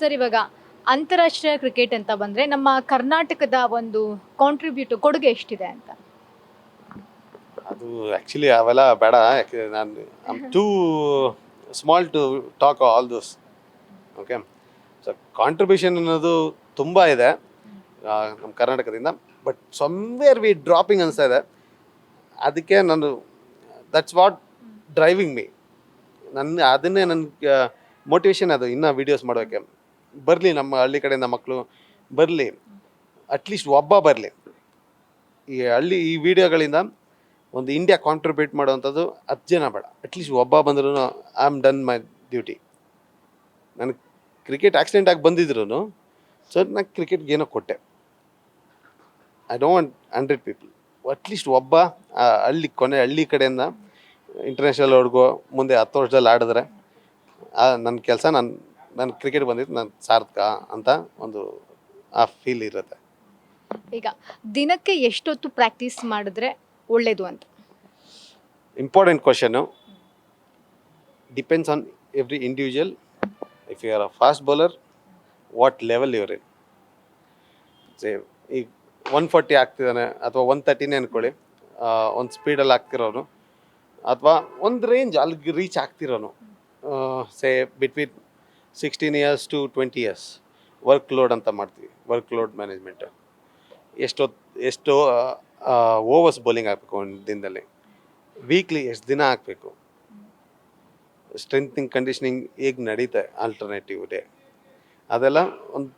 Sir ಇವಾಗ ಅಂತಾರಾಷ್ಟ್ರೀಯ cricket ಅಂತ ಬಂದ್ರೆ ನಮ್ಮ ಕರ್ನಾಟಕದ ಒಂದು ಕೊಡುಗೆ ಎಷ್ಟಿದೆ ಅಂತ? ಅದು ಆ್ಯಕ್ಚುಲಿ ಅವೆಲ್ಲ ಬೇಡ. ಯಾಕೆ ನಾನು too small to talk all those. Okay, so contribution ಅನ್ನೋದು ತುಂಬ ಇದೆ ನಮ್ಮ ಕರ್ನಾಟಕದಿಂದ. ಬಟ್ ಸಮ್ವೇರ್ ವಿ ಡ್ರಾಪಿಂಗ್ ಅನಿಸ್ತಾ ಇದೆ. ಅದಕ್ಕೆ ನಾನು ದಟ್ಸ್ ವಾಟ್ ಡ್ರೈವಿಂಗ್ ಮೀ. ಅದನ್ನೇ ನನ್ನ ಮೋಟಿವೇಶನ್. ಅದು ಇನ್ನೂ ವೀಡಿಯೋಸ್ ಮಾಡೋಕ್ಕೆ ಬರಲಿ, ನಮ್ಮ ಹಳ್ಳಿ ಕಡೆಯಿಂದ ಮಕ್ಕಳು ಬರಲಿ, ಅಟ್ಲೀಸ್ಟ್ ಒಬ್ಬ ಬರಲಿ. ಈ ವಿಡಿಯೋಗಳಿಂದ ಒಂದು ಇಂಡಿಯಾ ಕಾಂಟ್ರಿಬ್ಯೂಟ್ ಮಾಡೋವಂಥದ್ದು 10 ಜನ ಬೇಡ, ಅಟ್ಲೀಸ್ಟ್ ಒಬ್ಬ ಬಂದ್ರೂ I am done my duty. ನನಗೆ ಕ್ರಿಕೆಟ್ ಆಕ್ಸಿಡೆಂಟ್ ಆಗಿ ಬಂದಿದ್ರು ಸೊ ನಾನು ಕ್ರಿಕೆಟ್ಗೆ ಏನೋ ಕೊಟ್ಟೆ. ಐ ಡೋಂಟ್ 100 ಪೀಪಲ್, ಅಟ್ಲೀಸ್ಟ್ ಒಬ್ಬ ಹಳ್ಳಿ ಕಡೆಯಿಂದ ಇಂಟರ್ನ್ಯಾಷನಲ್ ಅವ್ರಿಗೋ ಮುಂದೆ 10 ವರ್ಷದಲ್ಲಿ ಆಡಿದ್ರೆ ನನ್ನ ಕೆಲಸ, ನನ್ನ ಕ್ರಿಕೆಟ್ ಬಂದಿದ್ದು ನನ್ನ ಸಾರ್ಥಕ ಅಂತ ಒಂದು ಆ ಫೀಲ್ ಇರುತ್ತೆ. ಈಗ ದಿನಕ್ಕೆ ಎಷ್ಟೊತ್ತು ಪ್ರಾಕ್ಟೀಸ್ ಮಾಡಿದ್ರೆ ಒಳ್ಳೇದು ಅಂತ? Important question. Depends on every individual. If you are a fast bowler, what level your in. ಈಗ 140 ಆಗ್ತಿದ್ದಾನೆ ಅಥವಾ 130ನೇ ಅಂದ್ಕೊಳ್ಳಿ, ಒಂದು ಸ್ಪೀಡಲ್ಲಿ ಆಗ್ತಿರೋನು ಅಥವಾ ಒಂದು ರೇಂಜ್ ಅಲ್ಲಿಗೆ ರೀಚ್ ಆಗ್ತಿರೋನು, say between 16 years to 20 years. Workload ಅಂತ ಮಾಡ್ತೀವಿ, ವರ್ಕ್ ಲೋಡ್ ಮ್ಯಾನೇಜ್ಮೆಂಟ್. ಎಷ್ಟು ಓವರ್ಸ್ ಬೌಲಿಂಗ್ ಹಾಕಬೇಕು ಒಂದು ದಿನದಲ್ಲಿ, ವೀಕ್ಲಿ ಎಷ್ಟು ದಿನ ಹಾಕಬೇಕು, ಸ್ಟ್ರೆಂತ್ನಿಂಗ್ ಕಂಡೀಷನಿಂಗ್ ಹೇಗೆ ನಡೀತೆ ಆಲ್ಟರ್ನೇಟಿವ್ ಡೇ, ಅದೆಲ್ಲ ಒಂದು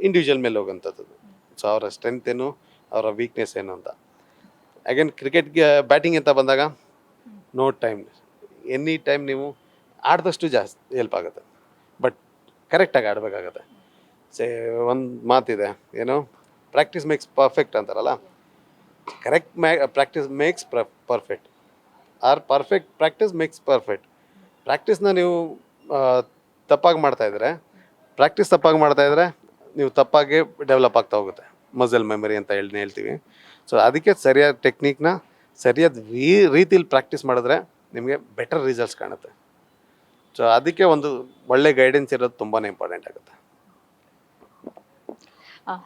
ಇಂಡಿವಿಜುವಲ್ ಮೇಲೆ ಹೋಗೋಂಥದ್ದು. ಸೊ ಅವರ ಸ್ಟ್ರೆಂತ್ ಏನು, ಅವರ ವೀಕ್ನೆಸ್ ಏನು ಅಂತ. ಅಗೇನ್ ಕ್ರಿಕೆಟ್ಗೆ ಬ್ಯಾಟಿಂಗ್ ಅಂತ ಬಂದಾಗ ನೋ ಟೈಮ್, ಎನಿ ಟೈಮ್ ನೀವು ಆಡಿದಷ್ಟು ಜಾಸ್ತಿ ಹೆಲ್ಪ್ ಆಗುತ್ತೆ. ಬಟ್ ಕರೆಕ್ಟಾಗಿ ಆಡಬೇಕಾಗತ್ತೆ. ಒಂದು ಮಾತಿದೆ, ಏನು, ಪ್ರಾಕ್ಟೀಸ್ ಮೇಕ್ಸ್ ಪರ್ಫೆಕ್ಟ್ ಅಂತಾರಲ್ಲ. Correct practice makes perfect, or perfect practice makes perfect. ಪ್ರಾಕ್ಟೀಸ್ನ ನೀವು ತಪ್ಪಾಗಿ ಮಾಡ್ತಾಯಿದ್ರೆ ನೀವು ತಪ್ಪಾಗಿ ಡೆವಲಪ್ ಆಗ್ತಾ ಹೋಗುತ್ತೆ. ಮಸಲ್ ಮೆಮರಿ ಅಂತ ಹೇಳ್ತೀವಿ. ಸೊ ಅದಕ್ಕೆ ಸರಿಯಾದ ಟೆಕ್ನಿಕ್ನ ಸರಿಯಾದ ರೀತಿಲಿ ಪ್ರಾಕ್ಟೀಸ್ ಮಾಡಿದ್ರೆ ನಿಮಗೆ ಬೆಟರ್ ರಿಸಲ್ಟ್ಸ್ ಕಾಣುತ್ತೆ. ಸೊ ಅದಕ್ಕೆ ಒಂದು ಒಳ್ಳೆ ಗೈಡೆನ್ಸ್ ಇರೋದು ತುಂಬಾ ಇಂಪಾರ್ಟೆಂಟ್ ಆಗುತ್ತೆ.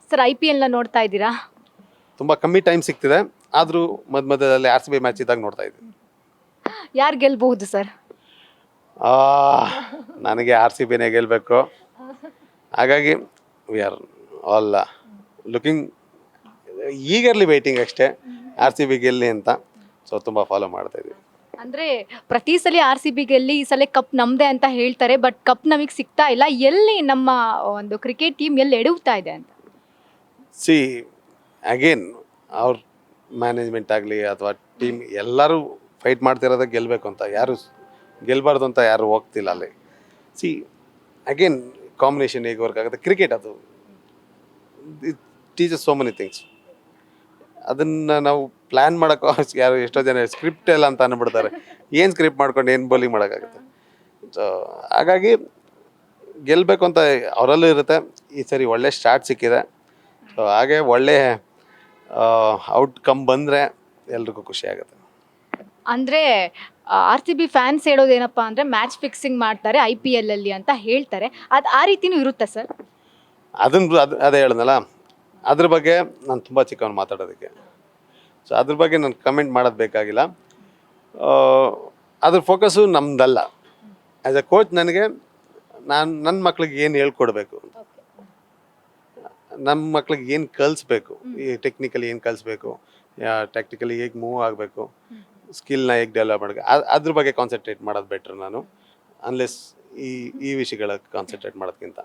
ಸರ್ IPL ನೋಡ್ತಾ ಇದ್ದೀರಾ? ತುಂಬ ಕಮ್ಮಿ ಟೈಮ್ ಸಿಗ್ತಿದೆ, ಆದರೂ ಮಧ್ಯದಲ್ಲಿ RCB ಮ್ಯಾಚ್ ಇದ್ದಾಗ ನೋಡ್ತಾ ಇದ್ದೀನಿ. ಯಾರು ಗೆಲ್ಬಹುದು ಸರ್? ನನಗೆ RCBನೇ ಗೆಲ್ಲಬೇಕು. ಹಾಗಾಗಿ we are all looking eagerly waiting ಅಷ್ಟೇ RCB ಗೆಲ್ಲಿ ಅಂತ. ಸೊ ತುಂಬ ಫಾಲೋ ಮಾಡ್ತಾ ಇದ್ದೀವಿ. ಅಂದ್ರೆ ಪ್ರತಿ ಸಲ RCB ಗೆಲ್ಲಿ, ಈ ಸಲ ಕಪ್ ನಮ್ದೇ ಅಂತ ಹೇಳ್ತಾರೆ, ಬಟ್ ಕಪ್ ನಮಗೆ ಸಿಗ್ತಾ ಇಲ್ಲ. ಎಲ್ಲಿ ನಮ್ಮ ಒಂದು ಕ್ರಿಕೆಟ್ ಟೀಮ್ ಎಲ್ಲಿ ಎಡುತ್ತಾ ಇದೆ ಅಂತ? ಸಿ ಅಗೇನ್ ಅವ್ರ ಮ್ಯಾನೇಜ್ಮೆಂಟ್ ಆಗಲಿ ಅಥವಾ ಟೀಮ್ ಎಲ್ಲರೂ ಫೈಟ್ ಮಾಡ್ತಿರೋದೇ ಗೆಲ್ಲಬೇಕು ಅಂತ. ಯಾರು ಗೆಲ್ಲಬಾರ್ದು ಅಂತ ಯಾರು ಹೋಗ್ತಿಲ್ಲ ಅಲ್ಲಿ. ಸಿ ಅಗೇನ್ ಕಾಂಬಿನೇಷನ್ ಹೇಗೆ ವರ್ಕ್ ಆಗುತ್ತೆ, ಕ್ರಿಕೆಟ್ ಅದು it teaches so many things. ಅದನ್ನು ನಾವು ಪ್ಲ್ಯಾನ್ ಮಾಡೋಕ್ಕೆ ಎಷ್ಟೋ ಜನ ಸ್ಕ್ರಿಪ್ಟ್ ಎಲ್ಲ ಅಂತ ಅಂದ್ಬಿಡ್ತಾರೆ. ಏನು ಸ್ಕ್ರಿಪ್ಟ್ ಮಾಡ್ಕೊಂಡು ಏನು ಬೌಲಿಂಗ್ ಮಾಡೋಕ್ಕಾಗುತ್ತೆ? ಸೊ ಹಾಗಾಗಿ ಗೆಲ್ಲಬೇಕು ಅಂತ ಅವರಲ್ಲೂ ಇರುತ್ತೆ. ಈ ಸರಿ ಒಳ್ಳೆ ಸ್ಟಾರ್ಟ್ ಸಿಕ್ಕಿದೆ. ಸೊ ಹಾಗೆ ಒಳ್ಳೆ ಔಟ್ಕಮ್ ಬಂದರೆ ಎಲ್ರಿಗೂ ಖುಷಿ ಆಗುತ್ತೆ. ಅಂದರೆ RCB ಫ್ಯಾನ್ಸ್ ಹೇಳೋದೇನಪ್ಪ ಅಂದರೆ ಮ್ಯಾಚ್ ಫಿಕ್ಸಿಂಗ್ ಮಾಡ್ತಾರೆ IPL ಅಲ್ಲಿ ಅಂತ ಹೇಳ್ತಾರೆ. ಅದು ಆ ರೀತಿನೂ ಇರುತ್ತೆ ಸರ್? ಅದೇ ಹೇಳಿದ್ನಲ್ಲ, ಅದ್ರ ಬಗ್ಗೆ ನಾನು ತುಂಬ ಚಿಕ್ಕವನು ಮಾತಾಡೋದಕ್ಕೆ. ಸೊ ಅದ್ರ ಬಗ್ಗೆ ನಾನು ಕಮೆಂಟ್ ಮಾಡೋದು ಬೇಕಾಗಿಲ್ಲ. ಅದ್ರ ಫೋಕಸ್ಸು ನಮ್ಮದಲ್ಲ. ಆ್ಯಸ್ ಎ ಕೋಚ್ ನನಗೆ ನನ್ನ ಮಕ್ಳಿಗೆ ಏನು ಹೇಳ್ಕೊಡ್ಬೇಕು, ನಮ್ಮ ಮಕ್ಳಿಗೆ ಏನು ಕಲಿಸ್ಬೇಕು, ಈ ಟೆಕ್ನಿಕಲಿ ಏನು ಕಲಿಸ್ಬೇಕು, ಟ್ಯಾಕ್ಟಿಕಲಿ ಹೇಗೆ ಮೂವ್ ಆಗಬೇಕು, ಸ್ಕಿಲ್ನ ಹೇಗೆ ಡೆವಲಪ್ ಮಾಡಬೇಕು, ಅದ್ರ ಬಗ್ಗೆ ಕಾನ್ಸಂಟ್ರೇಟ್ ಮಾಡೋದು ಬೆಟ್ರ್ ನಾನು, ಅನ್ಲೆಸ್ ಈ ವಿಷಯಗಳ ಕಾನ್ಸಂಟ್ರೇಟ್ ಮಾಡೋದಕ್ಕಿಂತ.